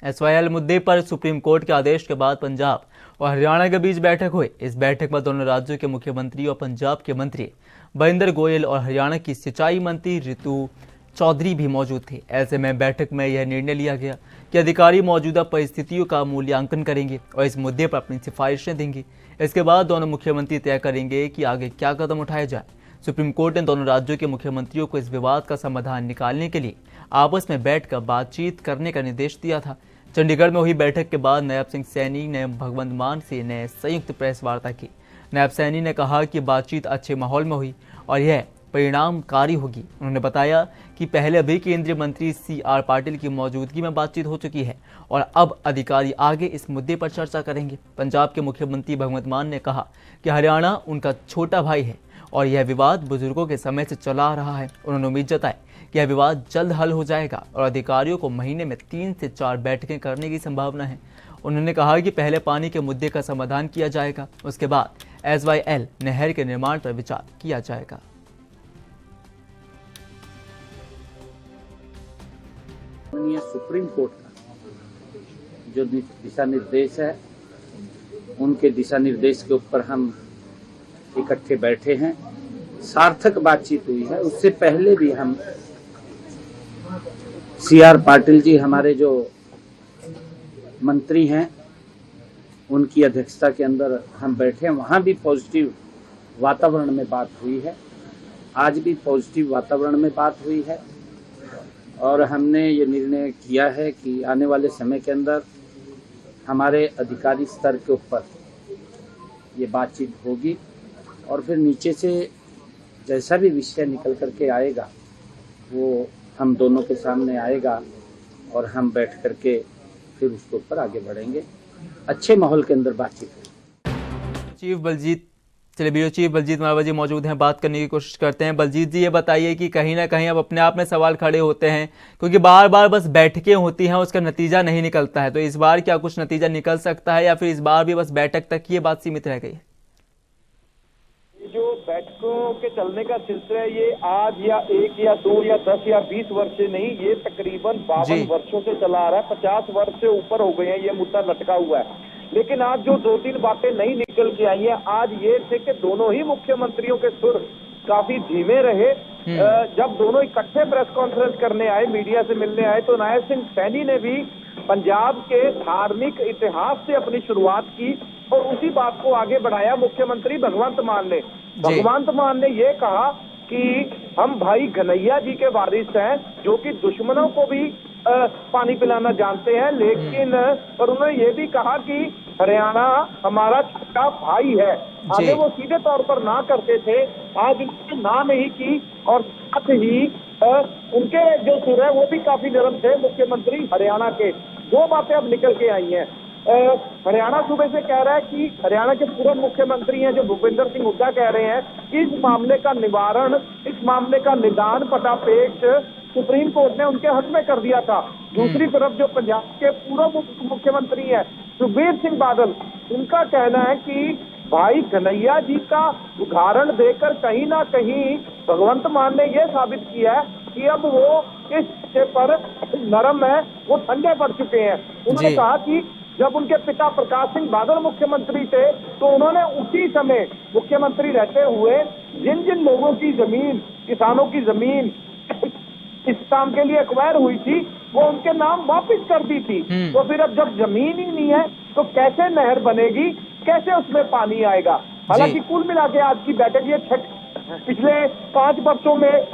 SYL मुद्दे पर supreme court के आदेश के बाद पंजाब और हरियाणा के बीच बैठक हुई। इस बैठक में दोनों राज्यों के मुख्यमंत्री और पंजाब के मंत्री बरिंदर गोयल और हरियाणा की सिंचाई मंत्री रितु चौधरी भी मौजूद थे। ऐसे में बैठक में यह निर्णय लिया गया कि अधिकारी मौजूदा परिस्थितियों का मूल्यांकन करेंगे और इस मुद्दे पर अपनी सिफारिशें देंगे। इसके बाद दोनों मुख्यमंत्री तय करेंगे कि आगे क्या कदम उठाया जाए। सुप्रीम कोर्ट ने दोनों राज्यों के मुख्यमंत्रियों को इस विवाद का समाधान निकालने के लिए आपस में बैठकर बातचीत करने का निर्देश दिया था। चंडीगढ़ में हुई बैठक के बाद नायब सिंह सैनी ने भगवंत मान से ने संयुक्त प्रेस वार्ता की। नायब सैनी ने कहा कि बातचीत अच्छे माहौल में हुई और यह परिणामकारी होगी। उन्होंने बताया कि पहले भी केंद्रीय मंत्री CR पाटिल की मौजूदगी में बातचीत हो चुकी है और अब अधिकारी आगे इस मुद्दे पर चर्चा करेंगे। पंजाब के मुख्यमंत्री भगवंत मान ने कहा कि हरियाणा उनका छोटा भाई है और यह विवाद बुजुर्गों के समय से चला आ रहा है। उन्होंने उम्मीद जताई कि यह विवाद जल्द हल हो जाएगा और अधिकारियों को महीने में 3 से 4 बैठकें करने की संभावना है। उन्होंने कहा कि पहले पानी के मुद्दे का समाधान किया जाएगा, उसके बाद SYL नहर के निर्माण पर विचार किया जाएगा। सुप्रीम कोर्ट का जो दिशा निर्देश है, उनके दिशा निर्देश के ऊपर हम इकट्ठे बैठे हैं। सार्थक बातचीत हुई है। उससे पहले भी हम CR पाटिल जी हमारे जो मंत्री हैं, उनकी अध्यक्षता के अंदर हम बैठे हैं। वहाँ भी पॉजिटिव वातावरण में बात हुई है। आज भी पॉजिटिव वातावरण में बात हुई है और हमने ये निर्णय किया है कि आने वाले समय के अंदर हमारे अधिकारी स्तर के ऊपर ये बातचीत होगी और फिर नीचे से जैसा भी विषय निकल करके आएगा वो हम दोनों के सामने आएगा और हम बैठ करके फिर उसके ऊपर आगे बढ़ेंगे। अच्छे माहौल के अंदर बातचीत। ब्यूरो चीफ बलजीत मारवा जी मौजूद हैं, बात करने की कोशिश करते हैं। बलजीत जी, ये बताइए कि कहीं ना कहीं अब अपने आप में सवाल खड़े होते हैं क्योंकि बार बार बस बैठकें होती हैं, उसका नतीजा नहीं निकलता है। तो इस बार क्या कुछ नतीजा निकल सकता है या फिर इस बार भी बस बैठक तक ये बात सीमित रह गई है? जो बैठकों के चलने का सिलसिला है, ये आज या 1 या 2 या 10 या 20 वर्ष से नहीं, ये तकरीबन 52 वर्षों से चला आ रहा है। 50 वर्ष से ऊपर हो गए हैं ये मुद्दा लटका हुआ है। लेकिन आज जो 2-3 बातें नहीं निकल के आई हैं, आज ये थे कि दोनों ही मुख्यमंत्रियों के सुर काफी धीमे रहे। जब दोनों इकट्ठे प्रेस कॉन्फ्रेंस करने आए, मीडिया से मिलने आए, तो नायब सिंह सैनी ने भी पंजाब के धार्मिक इतिहास से अपनी शुरुआत की और उसी बात को आगे बढ़ाया। मुख्यमंत्री भगवंत मान ने ये कहा कि हम भाई घनैया जी के वारिस हैं, जो कि दुश्मनों को भी पानी पिलाना जानते हैं। लेकिन पर उन्होंने ये भी कहा कि हरियाणा हमारा छोटा भाई है। आगे वो सीधे तौर पर ना करते थे, आज उन्होंने ना नहीं की और साथ ही उनके जो सुर है वो भी काफी नरम थे। मुख्यमंत्री हरियाणा के 2 बातें अब निकल के आई हैं। हरियाणा सूबे से कह रहा है कि हरियाणा के पूर्व मुख्यमंत्री हैं जो भूपेंद्र सिंह हुड्डा कह रहे हैं कि इस मामले का निवारण, इस मामले का निदान पटापेक्ष सुप्रीम कोर्ट ने उनके हक में कर दिया था। दूसरी तरफ जो पंजाब के पूर्व मुख्यमंत्री हैं सुखबीर सिंह बादल, उनका कहना है कि भाई कन्हैया जी का उदाहरण देकर कहीं ना कहीं भगवंत मान ने यह साबित किया है कि अब वो इस विषय पर नरम है, वो ठंडे पड़ चुके हैं। उन्होंने कहा कि जब उनके पिता प्रकाश सिंह बादल मुख्यमंत्री थे तो उन्होंने उसी समय मुख्यमंत्री रहते हुए जिन जिन लोगों की जमीन, किसानों की जमीन इस काम के लिए एक्वायर हुई थी, वो उनके नाम वापस कर दी थी। तो फिर अब जब जमीन ही नहीं है तो कैसे नहर बनेगी, कैसे उसमें पानी आएगा? हालांकि कुल मिला के आज की बैठक ये पिछले 5 वर्षों में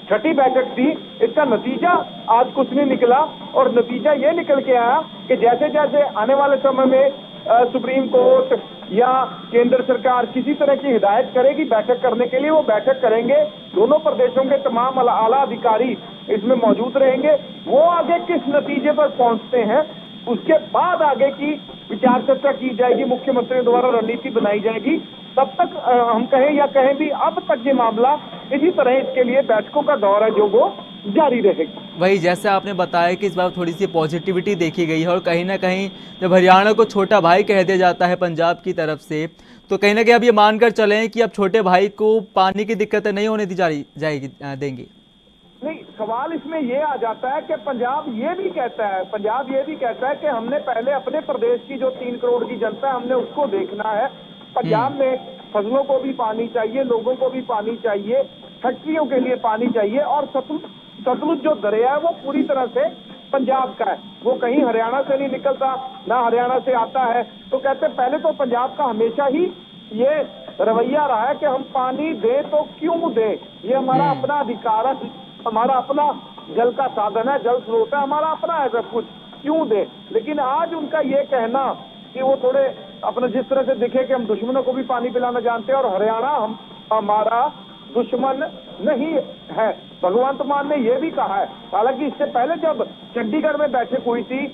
छठी बैठक थी। इसका नतीजा आज कुछ नहीं निकला और नतीजा ये निकल के आया कि जैसे जैसे आने वाले समय में सुप्रीम कोर्ट या केंद्र सरकार किसी तरह की हिदायत करेगी बैठक करने के लिए, वो बैठक करेंगे। दोनों प्रदेशों के तमाम आला अधिकारी इसमें मौजूद रहेंगे। वो आगे किस नतीजे पर पहुंचते हैं, उसके बाद आगे की विचार चर्चा की जाएगी, मुख्यमंत्री द्वारा रणनीति बनाई जाएगी। तब तक हम कहें या कहें भी अब तक ये मामला इसी तरह इसके लिए बैठकों का दौर है जो वो जारी रहेगी। वही जैसे आपने बताया कि इस बार थोड़ी सी पॉजिटिविटी देखी गई है और कहीं ना कहीं जब हरियाणा को छोटा भाई कह दिया जाता है पंजाब की तरफ से, तो कहीं ना कहीं अब ये मानकर चलें कि अब छोटे भाई को पानी की दिक्कतें नहीं होने दी जाएगी देंगी। नहीं, सवाल इसमें ये आ जाता है कि पंजाब ये भी कहता है कि हमने पहले अपने प्रदेश की जो 3 करोड़ की जनता है हमने उसको देखना है। पंजाब में फसलों को भी पानी चाहिए, लोगों को भी पानी चाहिए, फैक्ट्रियों के लिए पानी चाहिए, और सतलुज जो दरिया है वो पूरी तरह से पंजाब का है, वो कहीं हरियाणा से नहीं निकलता, ना हरियाणा से आता है। तो कहते हैं पहले तो पंजाब का हमेशा ही ये रवैया रहा है कि हम पानी दे तो क्यों दे, ये हमारा अपना अधिकार है, हमारा अपना जल का साधन है, जल स्रोत है, हमारा अपना है, सब कुछ क्यों दे। लेकिन आज उनका ये कहना कि वो थोड़े अपने जिस तरह से दिखे कि हम दुश्मनों को भी पानी पिलाना जानते हैं और हरियाणा हमारा दुश्मन नहीं है। भगवंत मान ने यह भी कहा है, हालांकि इससे पहले जब चंडीगढ़ में बैठक हुई थी,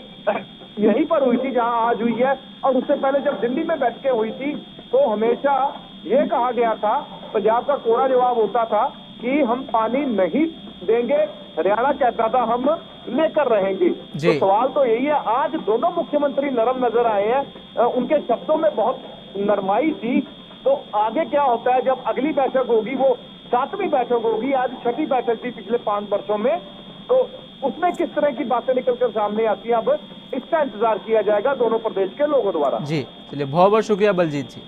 यहीं पर हुई थी जहां आज हुई है, और उससे पहले जब दिल्ली में बैठकें हुई थी तो हमेशा ये कहा गया था, पंजाब का कोरा जवाब होता था कि हम पानी नहीं देंगे, हरियाणा कहता था हम लेकर रहेंगे। तो सवाल तो यही है, आज दोनों मुख्यमंत्री नरम नजर आए हैं, उनके शब्दों में बहुत नरमाई थी। तो आगे क्या होता है, जब अगली बैठक होगी, वो 7वीं बैठक होगी, आज 6ठी बैठक थी पिछले 5 वर्षों में, तो उसमें किस तरह की बातें निकलकर सामने आती हैं, अब इसका इंतजार किया जाएगा दोनों प्रदेश के लोगों द्वारा। जी चलिए, बहुत बहुत शुक्रिया बलजीत जी।